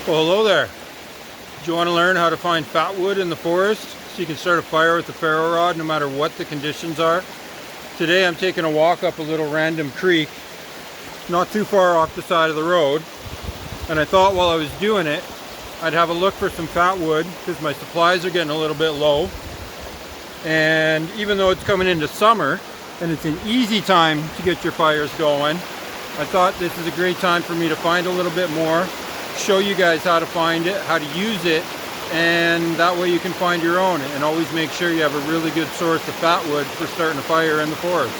Well, hello there. Do you want to learn how to find fatwood in the forest so you can start a fire with the ferro rod no matter what the conditions are? Today I'm taking a walk up a little random creek not too far off the side of the road, and I thought while I was doing it I'd have a look for some fatwood because my supplies are getting a little bit low, and even though it's coming into summer and it's an easy time to get your fires going, I thought this is a great time for me to find a little bit more, show you guys how to find it, how to use it, and that way you can find your own, and always make sure you have a really good source of fatwood for starting a fire in the forest.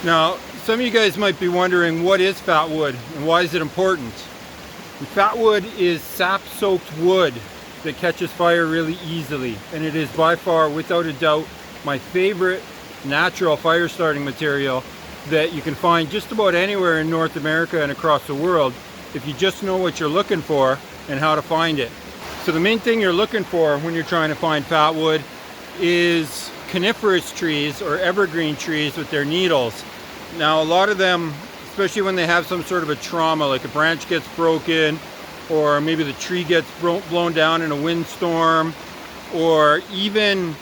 Now, some of you guys might be wondering, what is fatwood and why is it important? And fatwood is sap-soaked wood that catches fire really easily, and it is by far, without a doubt, my favorite natural fire starting material that you can find just about anywhere in North America and across the world if you just know what you're looking for and how to find it. So the main thing you're looking for when you're trying to find fatwood is coniferous trees or evergreen trees with their needles. Now a lot of them, especially when they have some sort of a trauma, like a branch gets broken, or maybe the tree gets blown down in a windstorm, or even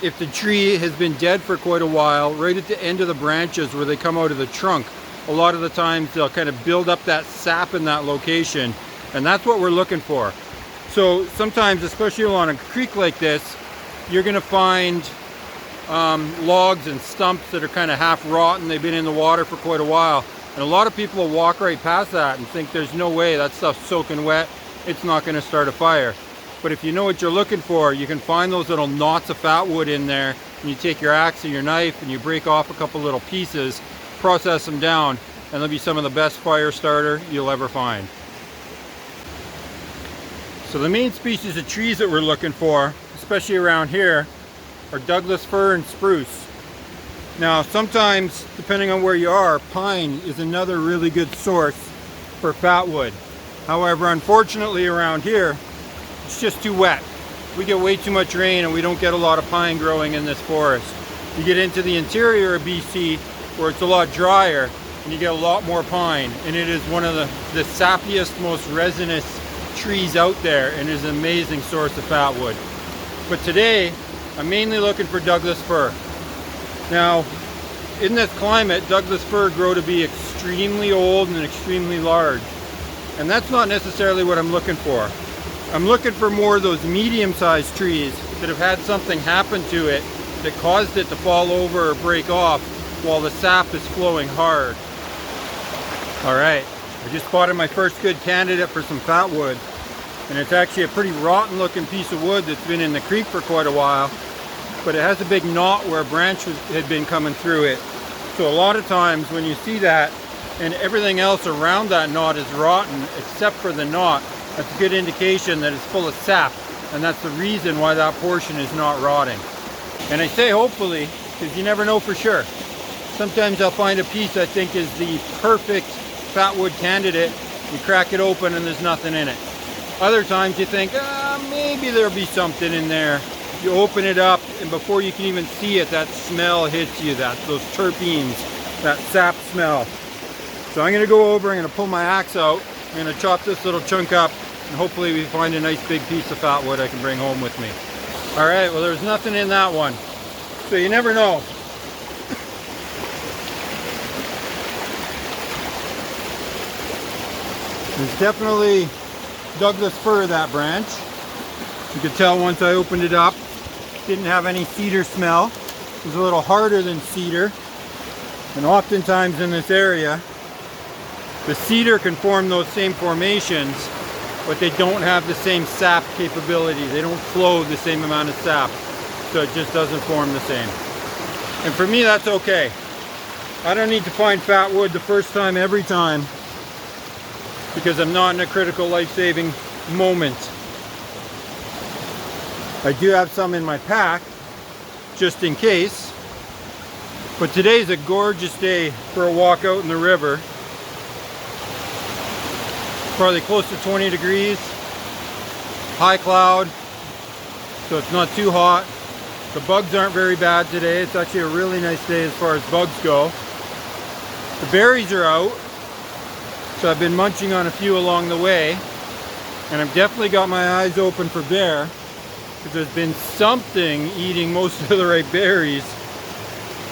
if the tree has been dead for quite a while, right at the end of the branches where they come out of the trunk, a lot of the times they'll kind of build up that sap in that location, and that's what we're looking for. So sometimes, especially along a creek like this, you're going to find logs and stumps that are kind of half rotten. They've been in the water for quite a while, and a lot of people will walk right past that and think there's no way, that stuff's soaking wet, it's not going to start a fire. But if you know what you're looking for, you can find those little knots of fatwood in there, and you take your axe or your knife and you break off a couple little pieces, process them down, and they'll be some of the best fire starter you'll ever find. So the main species of trees that we're looking for, especially around here, are Douglas fir and spruce. Now sometimes, depending on where you are, pine is another really good source for fatwood. However, unfortunately around here, it's just too wet. We get way too much rain and we don't get a lot of pine growing in this forest. You get into the interior of BC where it's a lot drier and you get a lot more pine, and it is one of the sappiest, most resinous trees out there, and is an amazing source of fatwood. But today I'm mainly looking for Douglas fir. Now in this climate, Douglas fir grow to be extremely old and extremely large, and that's not necessarily what I'm looking for. I'm looking for more of those medium-sized trees that have had something happen to it that caused it to fall over or break off while the sap is flowing hard. Alright, I just spotted my first good candidate for some fatwood, and it's actually a pretty rotten looking piece of wood that's been in the creek for quite a while, but it has a big knot where a branch had been coming through it. So a lot of times when you see that and everything else around that knot is rotten except for the knot, that's a good indication that it's full of sap, and that's the reason why that portion is not rotting. And I say hopefully, because you never know for sure. Sometimes I'll find a piece I think is the perfect fatwood candidate, you crack it open and there's nothing in it. Other times you think, maybe there'll be something in there. You open it up, and before you can even see it, that smell hits you, those terpenes, that sap smell. So I'm going to go over, I'm going to pull my axe out, I'm going to chop this little chunk up, and hopefully we find a nice big piece of fatwood I can bring home with me. Alright, well there's nothing in that one, so you never know. There's definitely Douglas fir, that branch. You could tell once I opened it up, didn't have any cedar smell. It was a little harder than cedar, and oftentimes in this area the cedar can form those same formations, but they don't have the same sap capability. They don't flow the same amount of sap, so it just doesn't form the same. And for me, that's okay. I don't need to find fatwood the first time every time, because I'm not in a critical life-saving moment. I do have some in my pack just in case, but today's a gorgeous day for a walk out in the river. Probably close to 20 degrees, high cloud, so it's not too hot. The bugs aren't very bad today. It's actually a really nice day as far as bugs go. The berries are out, so I've been munching on a few along the way. And I've definitely got my eyes open for bear, because there's been something eating most of the right berries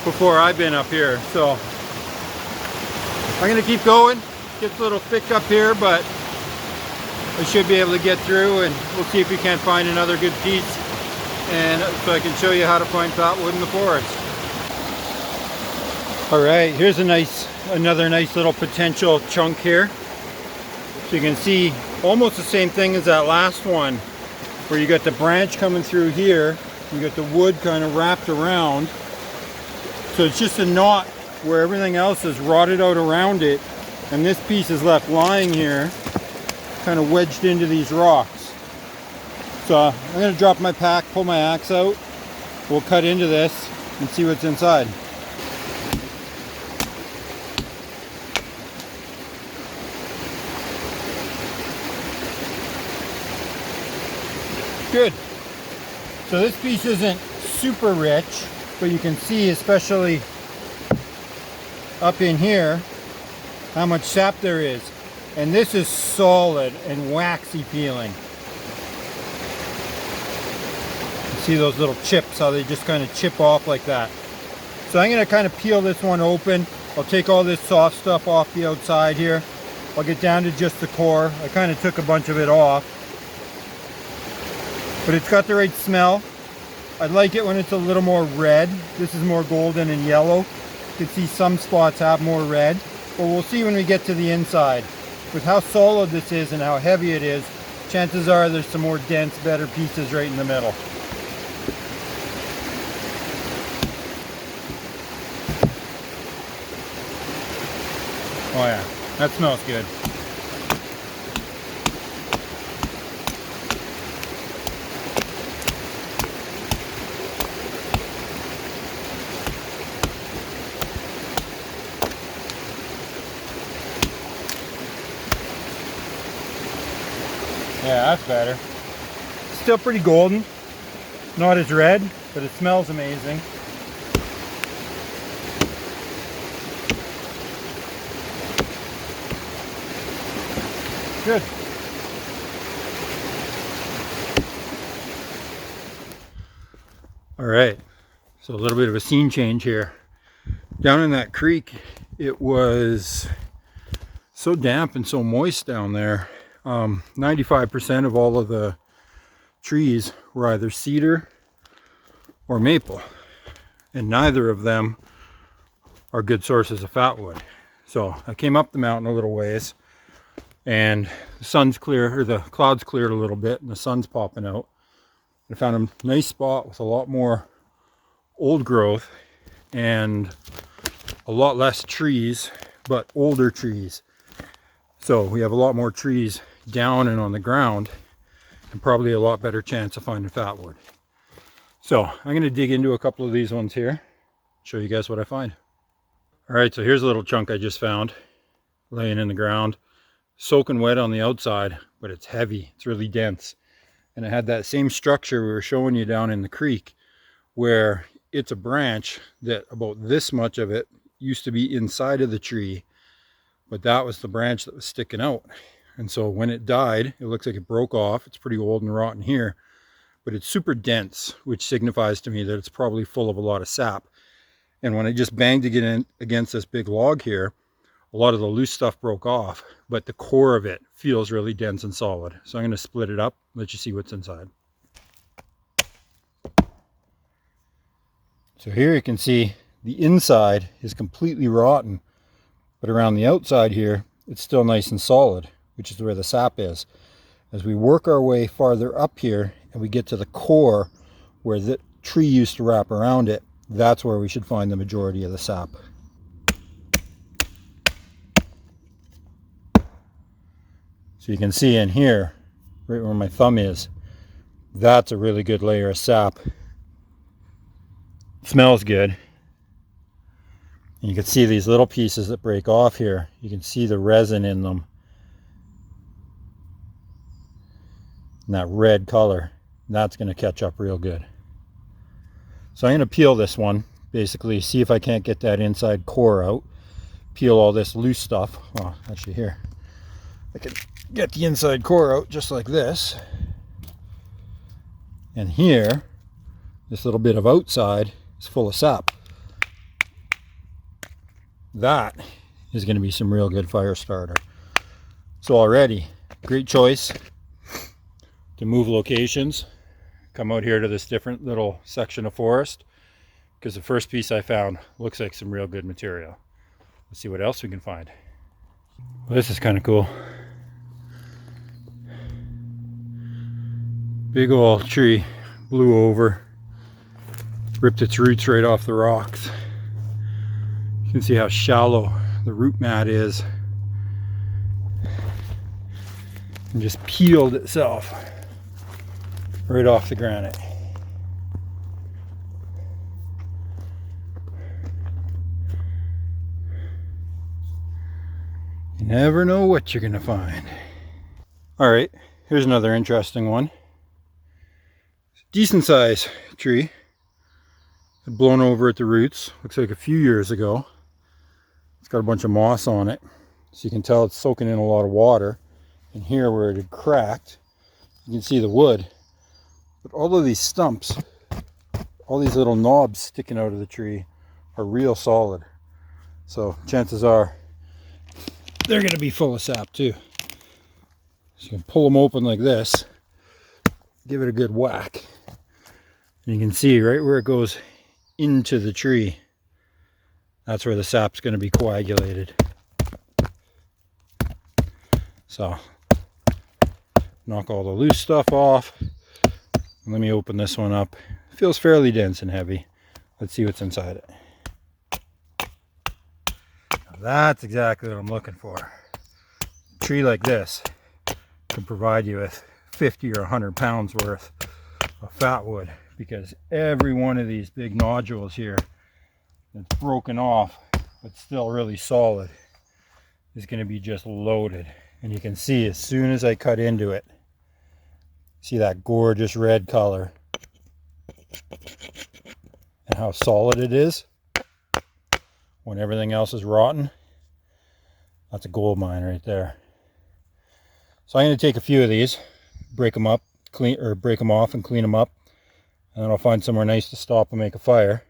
before I've been up here. So I'm gonna keep going. Gets a little thick up here, but I should be able to get through, and we'll see if we can't find another good piece, and so I can show you how to find fatwood in the forest. All right, here's another nice little potential chunk here. So you can see almost the same thing as that last one, where you got the branch coming through here, you got the wood kind of wrapped around. So it's just a knot where everything else is rotted out around it, and this piece is left lying here, kind of wedged into these rocks. So I'm going to drop my pack, pull my axe out, we'll cut into this and see what's inside. Good. So this piece isn't super rich, but you can see, especially up in here, how much sap there is. And this is solid and waxy feeling. You see those little chips, how they just kind of chip off like that. So I'm going to kind of peel this one open. I'll take all this soft stuff off the outside here. I'll get down to just the core. I kind of took a bunch of it off. But it's got the right smell. I like it when it's a little more red. This is more golden and yellow. You can see some spots have more red. But we'll see when we get to the inside. With how solid this is and how heavy it is, chances are there's some more dense, better pieces right in the middle. Oh yeah, that smells good. Yeah, that's better. Still pretty golden. Not as red, but it smells amazing. Good. All right, so a little bit of a scene change here. Down in that creek, it was so damp and so moist down there. 95% of all of the trees were either cedar or maple, and neither of them are good sources of fatwood. So I came up the mountain a little ways, and the sun's clear, or the clouds cleared a little bit, and the sun's popping out. I found a nice spot with a lot more old growth and a lot less trees, but older trees. So we have a lot more trees down and on the ground, and probably a lot better chance of finding fatwood. So I'm going to dig into a couple of these ones here, show you guys what I find. All right, so here's a little chunk I just found laying in the ground, soaking wet on the outside, but it's heavy, it's really dense. And it had that same structure we were showing you down in the creek, where it's a branch that about this much of it used to be inside of the tree, but that was the branch that was sticking out. And so when it died, it looks like it broke off. It's pretty old and rotten here, but it's super dense, which signifies to me that it's probably full of a lot of sap. And when I just banged it in against this big log here, a lot of the loose stuff broke off, but the core of it feels really dense and solid. So I'm going to split it up, let you see what's inside. So here you can see the inside is completely rotten, but around the outside here, it's still nice and solid, which is where the sap is. As we work our way farther up here and we get to the core where the tree used to wrap around it, that's where we should find the majority of the sap. So you can see in here, right where my thumb is, that's a really good layer of sap. It smells good. And you can see these little pieces that break off here. You can see the resin in them. And that red color, that's going to catch up real good. So I'm going to peel this one, basically see if I can't get that inside core out. Peel all this loose stuff. Well, actually here, I can get the inside core out just like this. And here, this little bit of outside is full of sap. That is going to be some real good fire starter. So already, great choice to move locations. Come out here to this different little section of forest, because the first piece I found looks like some real good material. Let's see what else we can find. Well, this is kind of cool. Big old tree blew over, ripped its roots right off the rocks. You can see how shallow the root mat is, and just peeled itself right off the granite. You never know what you're gonna find. All right, here's another interesting one. Decent size tree. Had blown over at the roots. Looks like a few years ago. It's got a bunch of moss on it, so you can tell it's soaking in a lot of water. And here where it had cracked, you can see the wood. But all of these stumps, all these little knobs sticking out of the tree are real solid. So chances are they're going to be full of sap too. So you can pull them open like this, give it a good whack. And you can see right where it goes into the tree, that's where the sap's going to be coagulated. So knock all the loose stuff off. Let me open this one up. It feels fairly dense and heavy. Let's see what's inside it. Now that's exactly what I'm looking for. A tree like this can provide you with 50 or 100 pounds worth of fatwood, because every one of these big nodules here that's broken off but still really solid is going to be just loaded. And you can see as soon as I cut into it, see that gorgeous red color and how solid it is when everything else is rotten. That's a gold mine right there. So I'm going to take a few of these, break them up, break them off and clean them up, and then I'll find somewhere nice to stop and make a fire,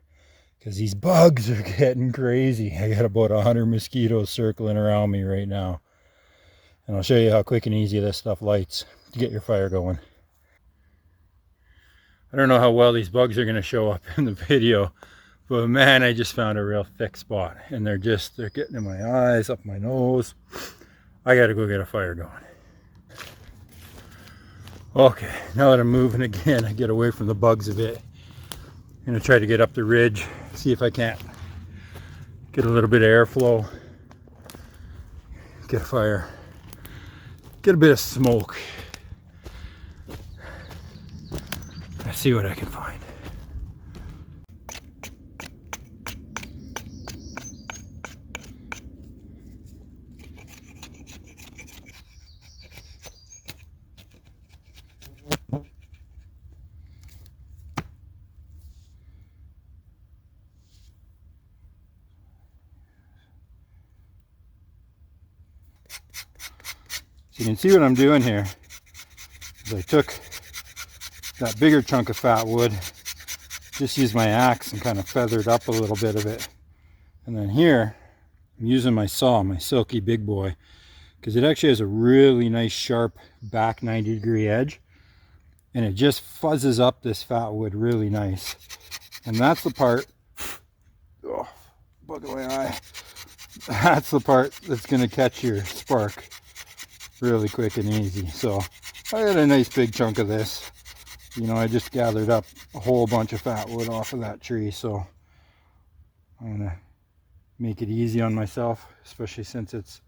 because these bugs are getting crazy. I got about 100 mosquitoes circling around me right now, and I'll show you how quick and easy this stuff lights to get your fire going. I don't know how well these bugs are going to show up in the video, but man, I just found a real thick spot, and they're getting in my eyes, up my nose. I got to go get a fire going. Okay, now that I'm moving again, I get away from the bugs a bit. I'm going to try to get up the ridge, see if I can't get a little bit of airflow, get a fire, get a bit of smoke. Let's see what I can find. So you can see what I'm doing here is I took that bigger chunk of fatwood, just used my axe and kind of feathered up a little bit of it. And then here, I'm using my saw, my Silky Big Boy, because it actually has a really nice sharp back 90-degree edge. And it just fuzzes up this fatwood really nice. And that's the part, oh, bug in my eye. That's the part that's going to catch your spark really quick and easy. So I got a nice big chunk of this. You know, I just gathered up a whole bunch of fatwood off of that tree, so I'm gonna make it easy on myself, especially since it's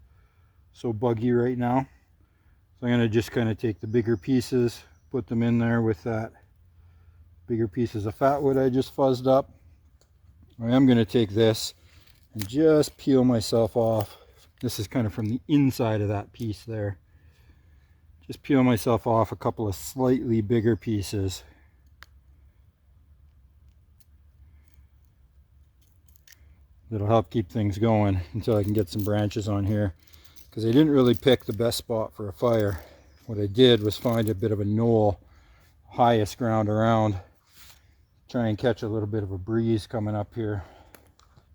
so buggy right now. So I'm gonna just kind of take the bigger pieces, put them in there with that bigger pieces of fatwood I just fuzzed up. I am gonna take this and just peel myself off. This is kind of from the inside of that piece there. Just peel myself off a couple of slightly bigger pieces. That'll help keep things going until I can get some branches on here because I didn't really pick the best spot for a fire. What I did was find a bit of a knoll, highest ground around, try and catch a little bit of a breeze coming up here.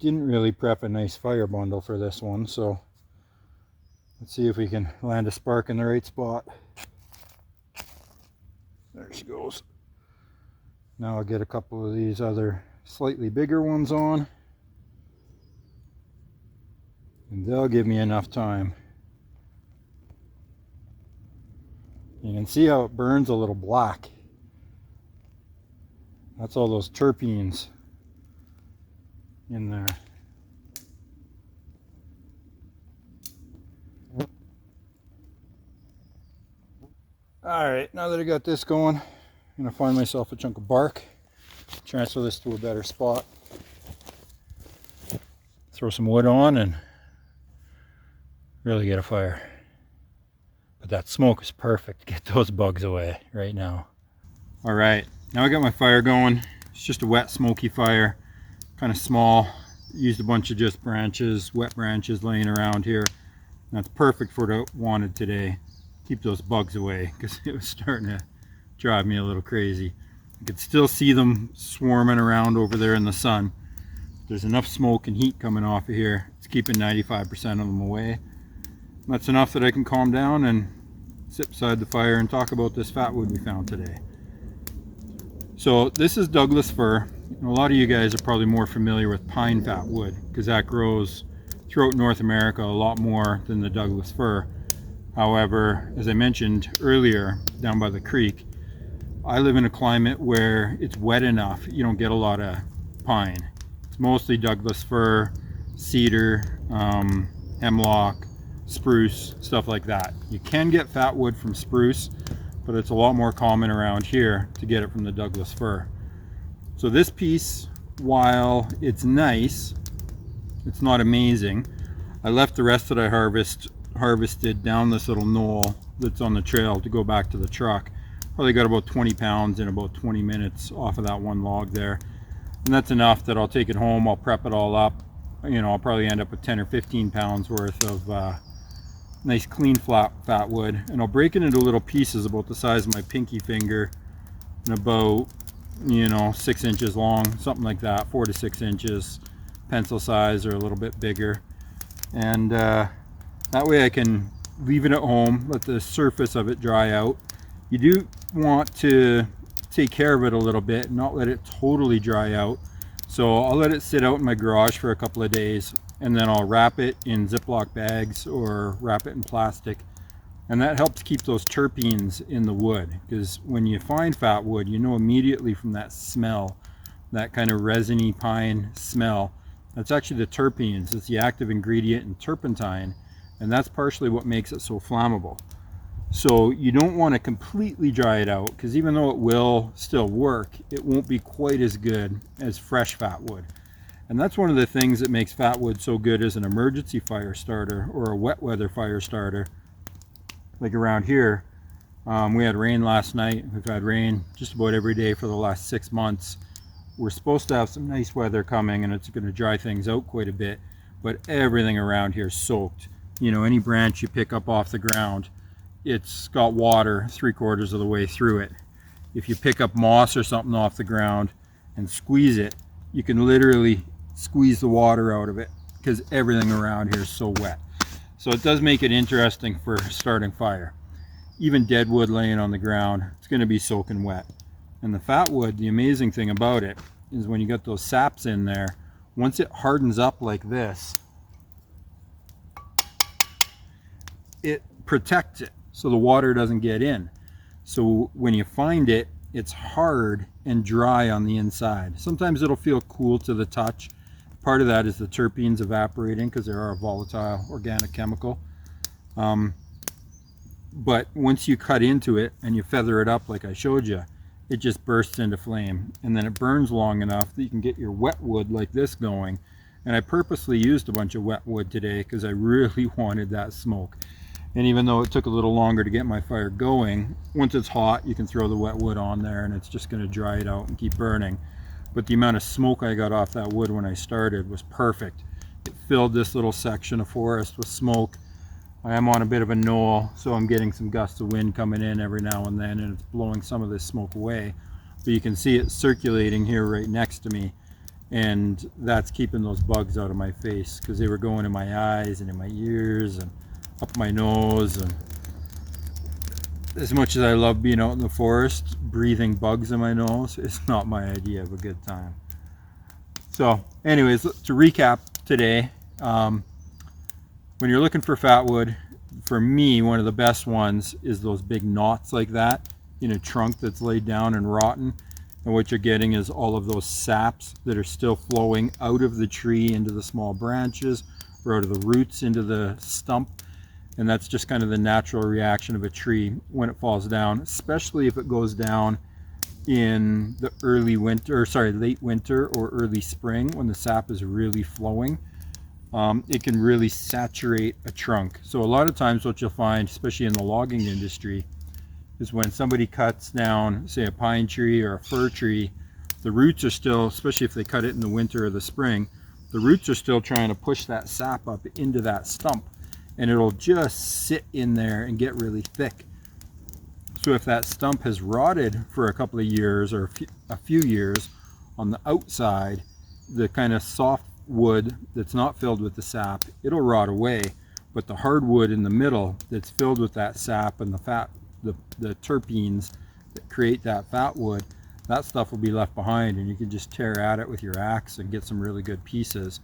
Didn't really prep a nice fire bundle for this one, so let's see if we can land a spark in the right spot. There she goes. Now I'll get a couple of these other slightly bigger ones on, and they'll give me enough time. You can see how it burns a little black. That's all those terpenes in there. Alright, now that I got this going, I'm going to find myself a chunk of bark, transfer this to a better spot, throw some wood on, and really get a fire. But that smoke is perfect to get those bugs away right now. Alright, now I got my fire going. It's just a wet, smoky fire, kind of small. Used a bunch of just branches, wet branches laying around here. That's perfect for what I wanted today. Keep those bugs away, because it was starting to drive me a little crazy. I could still see them swarming around over there in the sun. There's enough smoke and heat coming off of here. It's keeping 95% of them away. That's enough that I can calm down and sit beside the fire and talk about this fatwood we found today. So this is Douglas fir. And a lot of you guys are probably more familiar with pine fatwood, because that grows throughout North America a lot more than the Douglas fir. However, as I mentioned earlier, down by the creek, I live in a climate where it's wet enough you don't get a lot of pine. It's mostly Douglas fir, cedar, hemlock, spruce, stuff like that. You can get fatwood from spruce, but it's a lot more common around here to get it from the Douglas fir. So this piece, while it's nice, it's not amazing. I left the rest that I harvested down this little knoll that's on the trail to go back to the truck. Probably got about 20 pounds in about 20 minutes off of that one log there. And that's enough that I'll take it home, I'll prep it all up. You know, I'll probably end up with 10 or 15 pounds worth of nice clean flat fatwood. And I'll break it into little pieces about the size of my pinky finger and about, you know, 6 inches long, something like that, 4 to 6 inches, pencil size or a little bit bigger. And that way I can leave it at home, let the surface of it dry out. You do want to take care of it a little bit, not let it totally dry out. So I'll let it sit out in my garage for a couple of days, and then I'll wrap it in Ziploc bags or wrap it in plastic. And that helps keep those terpenes in the wood, because when you find fatwood, you know immediately from that smell, that kind of resiny pine smell, that's actually the terpenes. It's the active ingredient in turpentine, and that's partially what makes it so flammable. So you don't want to completely dry it out, because even though it will still work, it won't be quite as good as fresh fatwood. And that's one of the things that makes fatwood so good as an emergency fire starter or a wet weather fire starter. Like around here, we had rain last night. We've had rain just about every day for the last 6 months. We're supposed to have some nice weather coming, and it's going to dry things out quite a bit, but everything around here is soaked. You know, any branch you pick up off the ground, it's got water 3/4 of the way through it. If you pick up moss or something off the ground and squeeze it, you can literally squeeze the water out of it, because everything around here is so wet. So it does make it interesting for starting fire. Even dead wood laying on the ground, it's going to be soaking wet. And the fatwood, the amazing thing about it is when you got those saps in there, once it hardens up like this, it protects it so the water doesn't get in. So when you find it, it's hard and dry on the inside. Sometimes it'll feel cool to the touch. Part of that is the terpenes evaporating, because they are a volatile organic chemical. But once you cut into it and you feather it up like I showed you, it just bursts into flame, and then it burns long enough that you can get your wet wood like this going. And I purposely used a bunch of wet wood today because I really wanted that smoke. And even though it took a little longer to get my fire going, once it's hot, you can throw the wet wood on there and it's just going to dry it out and keep burning. But the amount of smoke I got off that wood when I started was perfect. It filled this little section of forest with smoke. I am on a bit of a knoll, so I'm getting some gusts of wind coming in every now and then, and it's blowing some of this smoke away. But you can see it circulating here right next to me, and that's keeping those bugs out of my face, because they were going in my eyes and in my ears and up my nose. And as much as I love being out in the forest, breathing bugs in my nose is not my idea of a good time. So anyways, to recap today, when you're looking for fatwood, for me, one of the best ones is those big knots like that in a trunk that's laid down and rotten. And what you're getting is all of those saps that are still flowing out of the tree into the small branches, or out of the roots into the stump. And that's just kind of the natural reaction of a tree when it falls down, especially if it goes down in the early winter, or sorry, late winter or early spring, when the sap is really flowing. It can really saturate a trunk. So a lot of times what you'll find, especially in the logging industry, is when somebody cuts down, say, a pine tree or a fir tree, the roots are still, especially if they cut it in the winter or the spring, the roots are still trying to push that sap up into that stump, and it'll just sit in there and get really thick. So if that stump has rotted for a couple of years or a few years on the outside, the kind of soft wood that's not filled with the sap, it'll rot away. But the hardwood in the middle that's filled with that sap and the fat, the terpenes that create that fat wood, that stuff will be left behind, and you can just tear at it with your axe and get some really good pieces.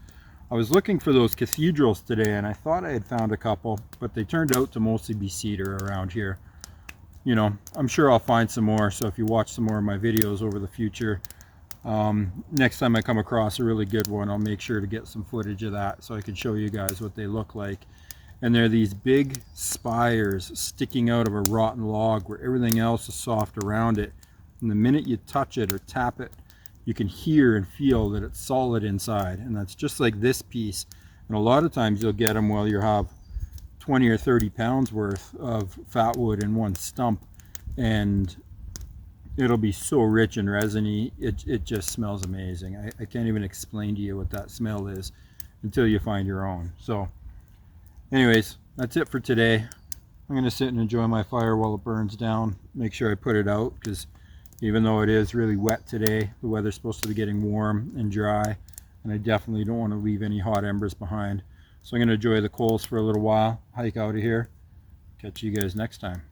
I was looking for those cathedrals today, and I thought I had found a couple, but they turned out to mostly be cedar around here. You know, I'm sure I'll find some more, so if you watch some more of my videos over the future, next time I come across a really good one, I'll make sure to get some footage of that so I can show you guys what they look like. And they're these big spires sticking out of a rotten log where everything else is soft around it. And the minute you touch it or tap it, you can hear and feel that it's solid inside. And that's just like this piece. And a lot of times you'll get them while you have 20 or 30 pounds worth of fatwood in one stump, and it'll be so rich and resiny, it just smells amazing. I can't even explain to you what that smell is until you find your own. So anyways, that's it for today. I'm going to sit and enjoy my fire while it burns down. Make sure I put it out, because even though it is really wet today, the weather's supposed to be getting warm and dry, and I definitely don't want to leave any hot embers behind. So I'm going to enjoy the coals for a little while, hike out of here. Catch you guys next time.